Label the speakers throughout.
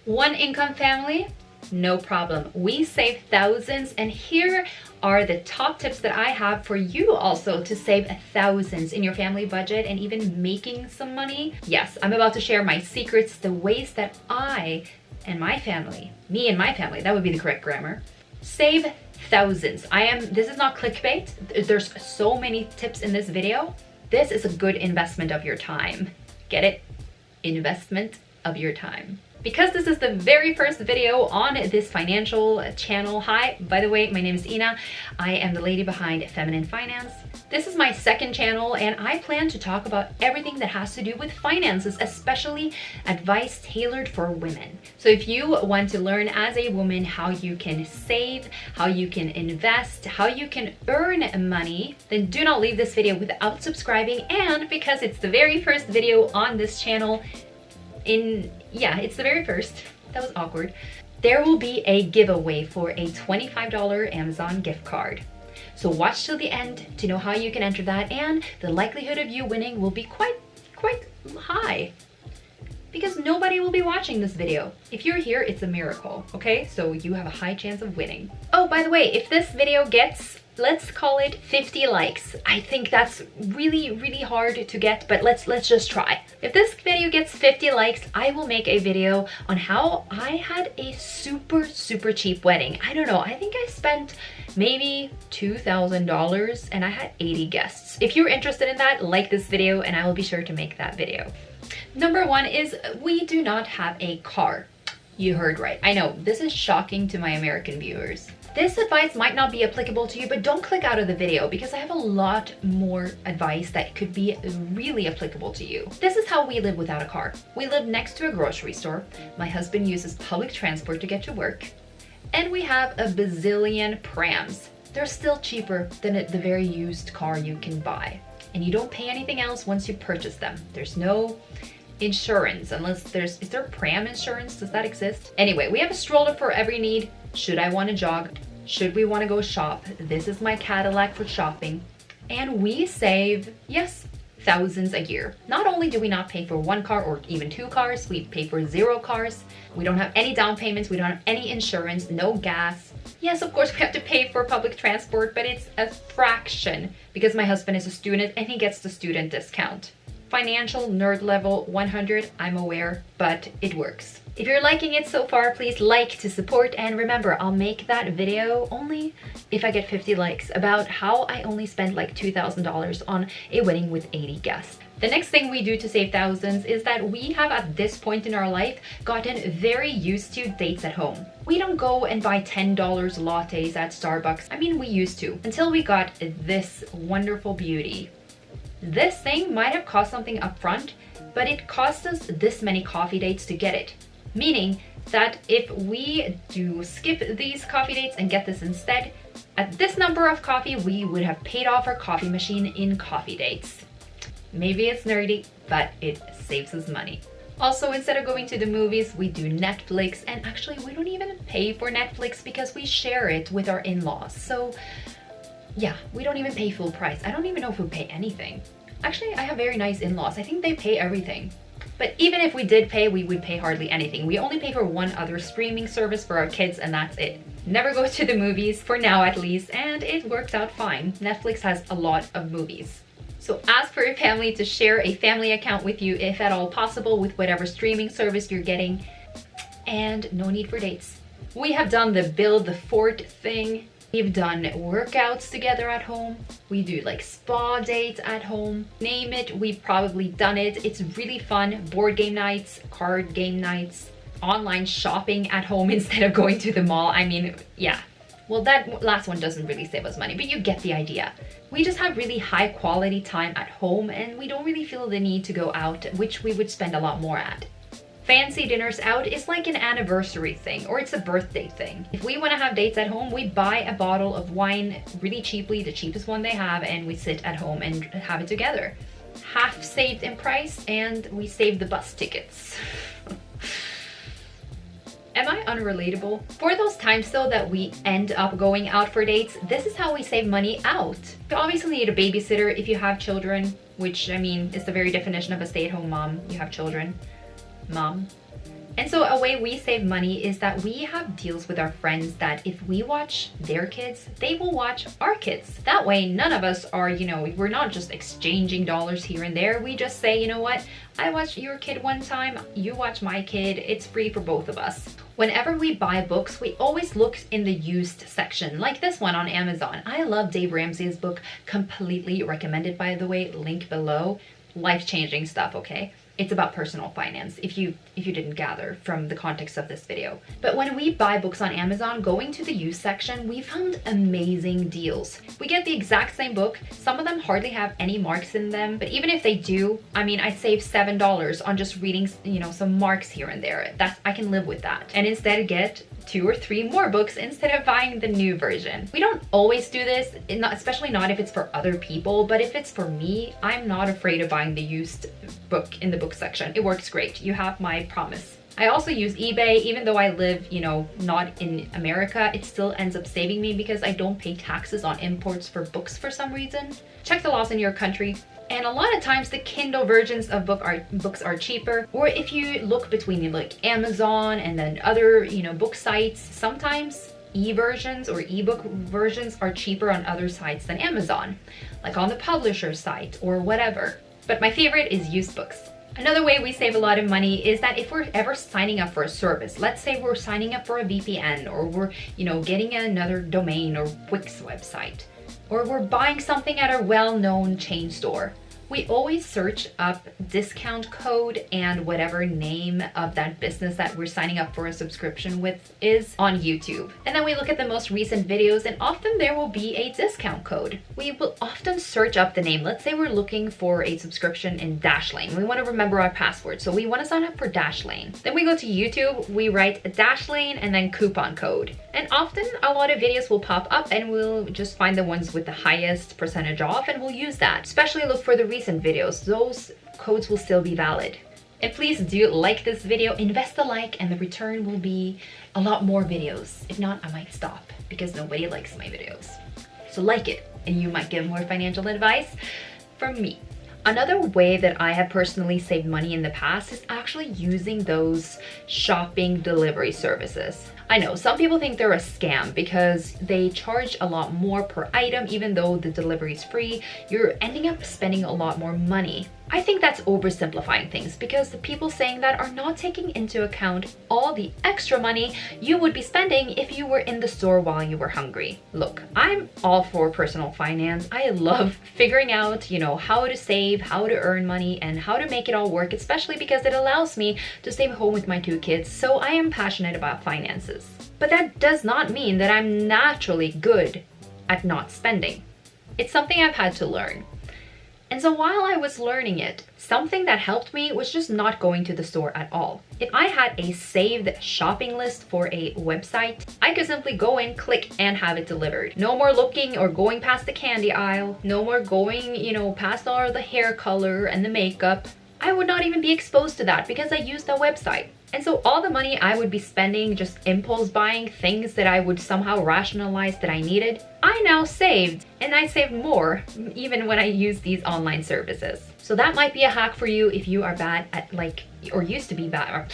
Speaker 1: One income family? No problem. We save thousands, and here are the top tips that I have for you also to save thousands in your family budget and even making some money. Yes, I'm about to share my secrets, the ways that I and my family, me and my family, that would be the correct grammar, save thousands. This is not clickbait. There's so many tips in this video. This is a good investment of your time. Get it? Investment of your time. Because this is the very first video on this financial channel. Hi, by the way, my name is Ina. I am the lady behind Feminine Finance. This is my second channel, and I plan to talk about everything that has to do with finances, especially advice tailored for women. So if you want to learn as a woman how you can save, how you can invest, how you can earn money, then do not leave this video without subscribing. And because it's the very first video on this channel, it's the very first. That was awkward. There will be a giveaway for a $25 Amazon gift card. So watch till the end to know how you can enter that, and the likelihood of you winning will be quite high because nobody will be watching this video. If you're here, it's a miracle, okay? So you have a high chance of winning. Oh, by the way, if this video gets, let's call it 50 likes. I think that's really hard to get, but let's just try. If this video gets 50 likes, I will make a video on how I had a super cheap wedding. I don't know, I think I spent maybe $2,000 and I had 80 guests. If you're interested in that, like this video and I will be sure to make that video. Number one is we do not have a car. You heard right. I know, this is shocking to my American viewers. This advice might not be applicable to you, but don't click out of the video because I have a lot more advice that could be really applicable to you. This is how we live without a car. We live next to a grocery store. My husband uses public transport to get to work. And we have a bazillion prams. They're still cheaper than the very used car you can buy. And you don't pay anything else once you purchase them. There's no insurance unless is there pram insurance? Does that exist? Anyway, we have a stroller for every need. Should I want to jog? Should we want to go shop? This is my Cadillac for shopping. And we save, yes, thousands a year. Not only do we not pay for one car or even two cars, we pay for 0 cars. We don't have any down payments. We don't have any insurance, no gas. Yes, of course, we have to pay for public transport, but it's a fraction because my husband is a student and he gets the student discount. Financial nerd level 100, I'm aware, but it works. If you're liking it so far, please like to support, and remember, I'll make that video only if I get 50 likes about how I only spent like $2,000 on a wedding with 80 guests. The next thing we do to save thousands is that we have at this point in our life gotten very used to dates at home. We don't go and buy $10 lattes at Starbucks. I mean, we used to until we got this wonderful beauty. This thing might have cost something up front, but it cost us this many coffee dates to get it. Meaning that if we do skip these coffee dates and get this instead, at this number of coffee, we would have paid off our coffee machine in coffee dates. Maybe it's nerdy, but it saves us money. Also, instead of going to the movies, we do Netflix, and actually we don't even pay for Netflix because we share it with our in-laws. So yeah, we don't even pay full price. I don't even know if we pay anything. Actually, I have very nice in-laws. I think they pay everything. But even if we did pay, we would pay hardly anything. We only pay for one other streaming service for our kids, and that's it. Never go to the movies, for now at least, and it works out fine. Netflix has a lot of movies. So ask for your family to share a family account with you if at all possible with whatever streaming service you're getting. And no need for dates. We have done the build the fort thing. We've done workouts together at home. We do like spa dates at home. Name it, we've probably done it. It's really fun. Board game nights, card game nights, online shopping at home instead of going to the mall. I mean, yeah. Well, that last one doesn't really save us money, but you get the idea. We just have really high quality time at home and we don't really feel the need to go out, which we would spend a lot more at. Fancy dinners out is like an anniversary thing, or it's a birthday thing. If we want to have dates at home, we buy a bottle of wine really cheaply, the cheapest one they have, and we sit at home and have it together. Half saved in price, and we save the bus tickets. Am I unrelatable? For those times though that we end up going out for dates, this is how we save money out. You obviously need a babysitter if you have children, which I mean is the very definition of a stay-at-home mom. You have children. Mom. And so a way we save money is that we have deals with our friends that if we watch their kids, they will watch our kids. That way, none of us are, we're not just exchanging dollars here and there. We just say, you know what? I watched your kid one time, you watch my kid. It's free for both of us. Whenever we buy books, we always look in the used section, like this one on Amazon. I love Dave Ramsey's book, completely recommended, by the way, link below. Life-changing stuff, okay? It's about personal finance, if you didn't gather from the context of this video. But when we buy books on Amazon, going to the used section, we found amazing deals. We get the exact same book. Some of them hardly have any marks in them, but even if they do, I mean, I save $7 on just reading, some marks here and there. I can live with that. And instead get 2 or 3 more books instead of buying the new version. We don't always do this, especially not if it's for other people, but if it's for me, I'm not afraid of buying the used book in the book section. It works great. You have my promise. I also use eBay. Even though I live, not in America, it still ends up saving me because I don't pay taxes on imports for books for some reason. Check the laws in your country. And a lot of times the Kindle versions of books are cheaper. Or if you look between like Amazon and then other, book sites, sometimes e-versions or ebook versions are cheaper on other sites than Amazon, like on the publisher site or whatever. But my favorite is used books. Another way we save a lot of money is that if we're ever signing up for a service, let's say we're signing up for a VPN, or we're, getting another domain or Wix website, or we're buying something at a well-known chain store, we always search up discount code and whatever name of that business that we're signing up for a subscription with is on YouTube. And then we look at the most recent videos, and often there will be a discount code. We will often search up the name. Let's say we're looking for a subscription in Dashlane. We want to remember our password, so we want to sign up for Dashlane. Then we go to YouTube, we write Dashlane and then coupon code. And often a lot of videos will pop up and we'll just find the ones with the highest percentage off and we'll use that. Especially look for the recent videos. Those codes will still be valid. And please do like this video, invest a like, and the return will be a lot more videos. If not, I might stop because nobody likes my videos. So like it and you might get more financial advice from me. Another way that I have personally saved money in the past is actually using those shopping delivery services. I know some people think they're a scam because they charge a lot more per item. Even though the delivery is free, you're ending up spending a lot more money. I think that's oversimplifying things because the people saying that are not taking into account all the extra money you would be spending if you were in the store while you were hungry. Look, I'm all for personal finance. I love figuring out, how to save, how to earn money, and how to make it all work, especially because it allows me to stay home with my 2 kids. So I am passionate about finances. But that does not mean that I'm naturally good at not spending. It's something I've had to learn. And so while I was learning it, something that helped me was just not going to the store at all. If I had a saved shopping list for a website, I could simply go in, click, and have it delivered. No more looking or going past the candy aisle. No more going, past all the hair color and the makeup. I would not even be exposed to that because I used the website. And so all the money I would be spending just impulse buying things that I would somehow rationalize that I needed, I now saved, and I saved more even when I use these online services. So that might be a hack for you if you are bad at or used to be bad, or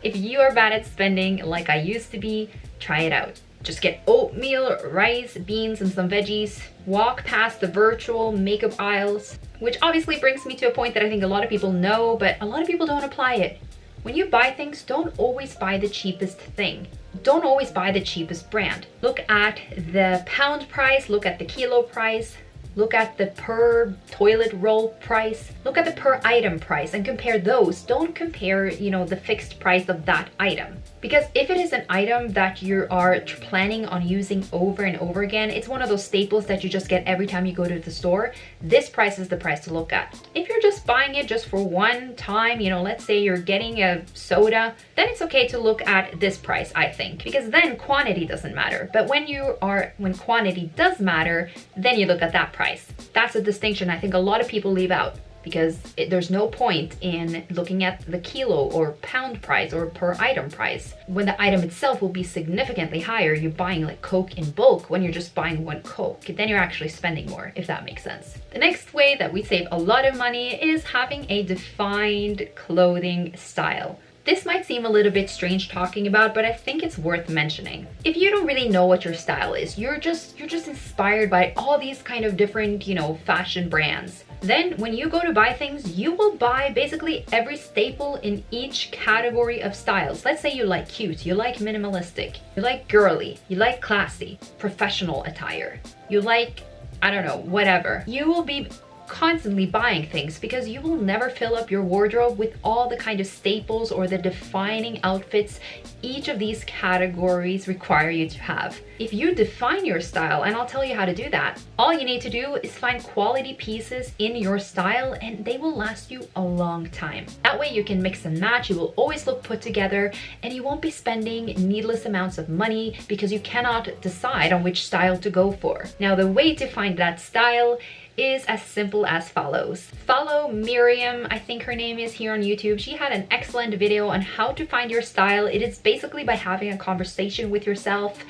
Speaker 1: if you are bad at spending like I used to be, try it out. Just get oatmeal, rice, beans, and some veggies. Walk past the virtual makeup aisles, which obviously brings me to a point that I think a lot of people know, but a lot of people don't apply it. When you buy things, don't always buy the cheapest thing. Don't always buy the cheapest brand. Look at the pound price, look at the kilo price, look at the per toilet roll price, look at the per item price and compare those. Don't compare, the fixed price of that item. Because if it is an item that you are planning on using over and over again, it's one of those staples that you just get every time you go to the store, this price is the price to look at. If you're just buying it just for one time, let's say you're getting a soda, then it's okay to look at this price, I think, because then quantity doesn't matter. But when quantity does matter, then you look at that price. That's a distinction I think a lot of people leave out. Because there's no point in looking at the kilo or pound price or per item price when the item itself will be significantly higher. You're buying like Coke in bulk when you're just buying one Coke. Then you're actually spending more, if that makes sense. The next way that we save a lot of money is having a defined clothing style. This might seem a little bit strange talking about, but I think it's worth mentioning. If you don't really know what your style is, you're just inspired by all these kind of different, fashion brands. Then when you go to buy things, you will buy basically every staple in each category of styles. Let's say you like cute, you like minimalistic, you like girly, you like classy, professional attire, you like, I don't know, whatever. You will be constantly buying things because you will never fill up your wardrobe with all the kind of staples or the defining outfits each of these categories require you to have. If you define your style, and I'll tell you how to do that, all you need to do is find quality pieces in your style and they will last you a long time. That way you can mix and match, you will always look put together, and you won't be spending needless amounts of money because you cannot decide on which style to go for. Now, the way to find that style is as simple as follows. Follow Miriam, I think her name is, here on YouTube. She had an excellent video on how to find your style. It is basically by having a conversation with yourself.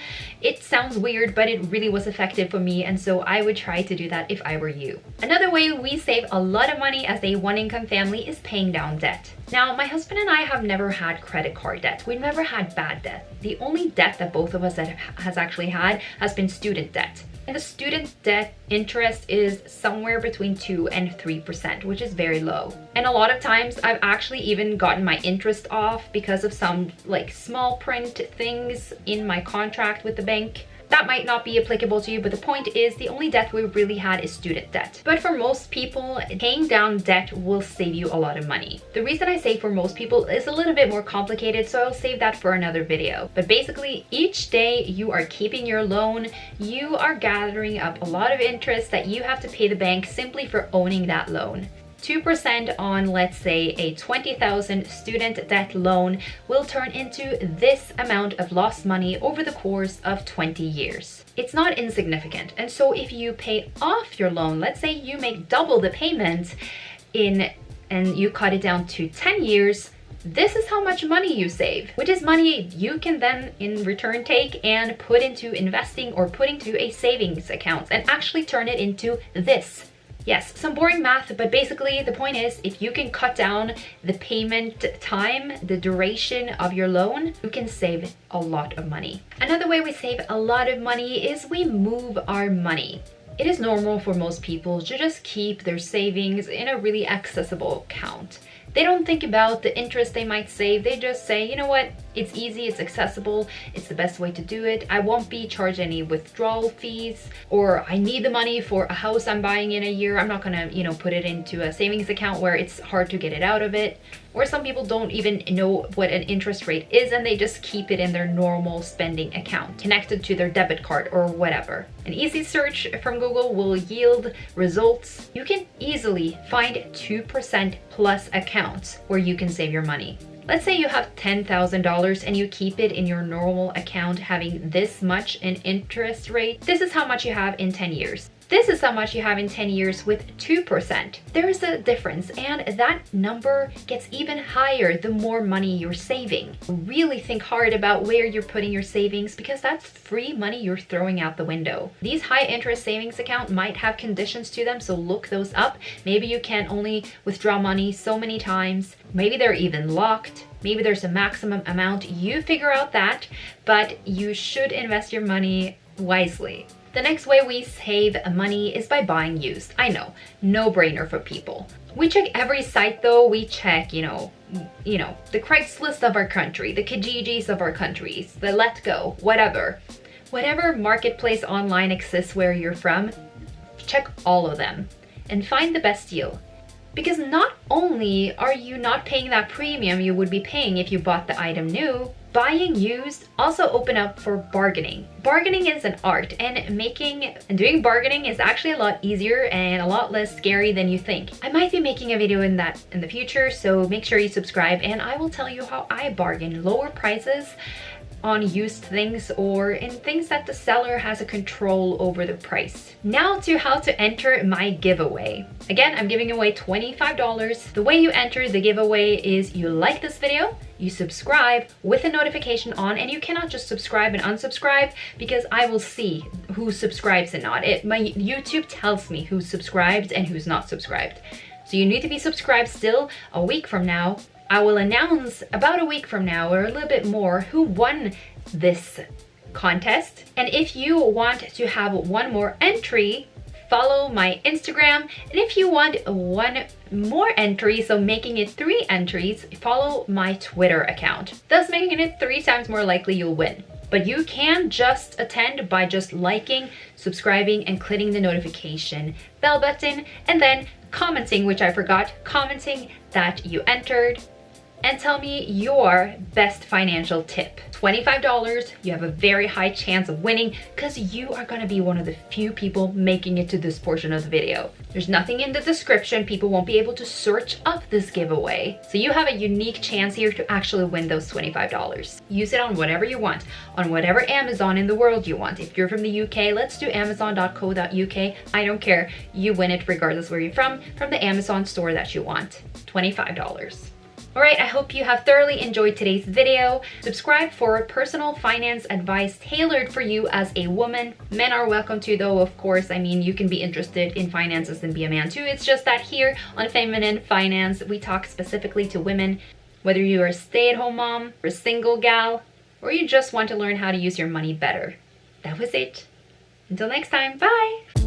Speaker 1: It sounds weird, but it really was effective for me, and so I would try to do that if I were you. Another way we save a lot of money as a one-income family is paying down debt. Now, my husband and I have never had credit card debt. We've never had bad debt. The only debt that both of us has actually had has been student debt. And the student debt interest is somewhere between 2 and 3%, which is very low. And a lot of times I've actually even gotten my interest off because of some like small print things in my contract with the bank. That might not be applicable to you, but the point is the only debt we really had is student debt. But for most people, paying down debt will save you a lot of money. The reason I say for most people is a little bit more complicated, so I'll save that for another video. But basically, each day you are keeping your loan, you are gathering up a lot of interest that you have to pay the bank simply for owning that loan. 2% on, let's say, a 20,000 student debt loan will turn into this amount of lost money over the course of 20 years. It's not insignificant. And so if you pay off your loan, let's say you make double the payment and you cut it down to 10 years, this is how much money you save, which is money you can then in return take and put into investing or put into a savings account and actually turn it into this. Yes, some boring math, but basically the point is if you can cut down the payment time, the duration of your loan, you can save a lot of money. Another way we save a lot of money is we move our money. It is normal for most people to just keep their savings in a really accessible account. They don't think about the interest they might save. They just say, you know what, it's easy, it's accessible, it's the best way to do it. I won't be charged any withdrawal fees, or I need the money for a house I'm buying in a year. I'm not gonna, put it into a savings account where it's hard to get it out of it. Or some people don't even know what an interest rate is and they just keep it in their normal spending account, connected to their debit card or whatever. An easy search from Google will yield results. You can easily find 2% plus accounts where you can save your money. Let's say you have $10,000 and you keep it in your normal account having this much in interest rate. This is how much you have in 10 years. This is how much you have in 10 years with 2%. There is a difference, and that number gets even higher the more money you're saving. Really think hard about where you're putting your savings because that's free money you're throwing out the window. These high interest savings accounts might have conditions to them, so look those up. Maybe you can only withdraw money so many times. Maybe they're even locked. Maybe there's a maximum amount. You figure out that, but you should invest your money wisely. The next way we save money is by buying used. I know, no brainer for people. We check every site though. We check, the Craigslist of our country, the Kijijis of our countries, the Letgo, whatever. Whatever marketplace online exists where you're from, check all of them and find the best deal. Because not only are you not paying that premium you would be paying if you bought the item new, buying used also open up for bargaining. Bargaining is an art, and doing bargaining is actually a lot easier and a lot less scary than you think. I might be making a video in that in the future, so make sure you subscribe and I will tell you how I bargain lower prices on used things or in things that the seller has a control over the price. Now to how to enter my giveaway. Again, I'm giving away $25. The way you enter the giveaway is you like this video, you subscribe with a notification on, and you cannot just subscribe and unsubscribe because I will see who subscribes and not. My YouTube tells me who's subscribed and who's not subscribed. So you need to be subscribed still. A week from now, I will announce about a week from now or a little bit more who won this contest. And if you want to have one more entry, follow my Instagram. And if you want one more entry, so making it 3 entries, follow my Twitter account, thus making it 3 times more likely you'll win. But you can just attend by just liking, subscribing, and clicking the notification bell button, and then commenting, which I forgot, commenting that you entered, and tell me your best financial tip. $25, you have a very high chance of winning because you are gonna be one of the few people making it to this portion of the video. There's nothing in the description. People won't be able to search up this giveaway. So you have a unique chance here to actually win those $25. Use it on whatever you want, on whatever Amazon in the world you want. If you're from the UK, let's do amazon.co.uk. I don't care, you win it regardless where you're from the Amazon store that you want. $25. All right, I hope you have thoroughly enjoyed today's video. Subscribe for personal finance advice tailored for you as a woman. Men are welcome to, though, of course. I mean, you can be interested in finances and be a man too. It's just that here on Feminine Finance, we talk specifically to women. Whether you're a stay-at-home mom, or a single gal, or you just want to learn how to use your money better. That was it. Until next time, bye!